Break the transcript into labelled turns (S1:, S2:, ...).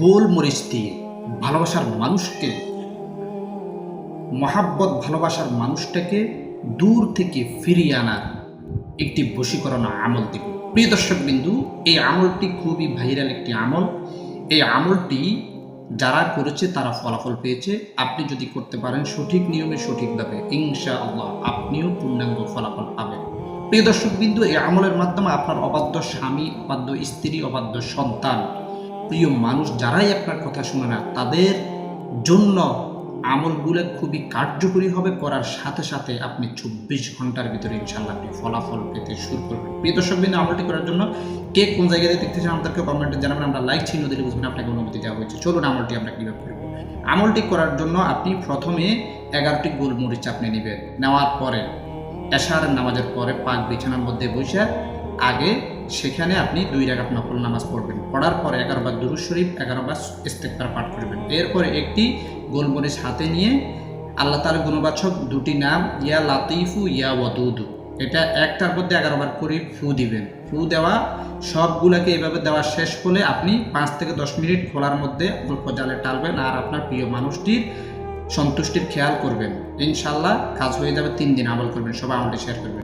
S1: গোলমরিচ দিয়ে ভালোবাসার মানুষকে, মহাব্বত ভালোবাসার মানুষটাকে দূর থেকে ফিরিয়ে আনার একটি বশীকরণ আমল দিব। প্রিয় দর্শক বিন্দু, এই আমলটি খুবই ভাইরাল একটি আমল। এই আমলটি যারা করেছে তারা ফলাফল পেয়েছে। আপনি যদি করতে পারেন সঠিক নিয়মে সঠিকভাবে, ইনশাআল্লাহ আপনিও পূর্ণাঙ্গ ফলাফল পাবেন। প্রিয় দর্শক বিন্দু, এই আমলের মাধ্যমে আপনার অবাধ্য স্বামী, অবাধ্য স্ত্রী, অবাধ্য সন্তান, প্রিয় মানুষ যারাই আপনার কথা শুনে না, তাদের জন্য আমলগুলো খুবই কার্যকরী হবে। করার সাথে সাথে আপনি 24 ঘন্টার ভিতরে ইনশাআল্লাহ আপনি ফলাফল পেতে শুরু করবেন। প্রিয় দর্শক বিন্দু, আমলটি করার জন্য কে কোন জায়গায় দেখতে চান আমাদেরকে কমেন্টে জানাবেন। আমরা লাইক চিহ্ন দিলে বুঝবেন আপনাকে অনুমতি দেওয়া হয়েছে। চলুন আমলটি আমরা কীভাবে করব। আমলটি করার জন্য আপনি প্রথমে 11টি গোলমরিচ আপনি নেবেন। নেওয়ার পরে এশার নামাজের পরে পাক বিছানার মধ্যে বসে আগে সেখানে আপনি 2 রাকাত নফল নামাজ পড়বেন। পড়ার পরে 11 বার দুরূদ শরীফ, 11 বার ইস্তেগফার পাঠ করবেন। এরপরে একটি গোলমরিচ হাতে নিয়ে আল্লাহ তাআলার গুণবাচক 2টি নাম ইয়া লাতিফু ইয়া ওয়াদুদু, এটা একটার মধ্যে 11 বার করে ফু দিবেন। ফু দেওয়া সবগুলোকে এভাবে দেওয়া শেষ হলে আপনি 5 থেকে 10 মিনিট খোলার মধ্যে অল্প জালে টালবেন আর আপনার প্রিয় মানুষটির সন্তুষ্টির খেয়াল করবেন। ইনশাআল্লাহ কাজ হয়ে যাবে। 3 দিন আমল করবেন। সবাই আমলটি শেয়ার করবেন।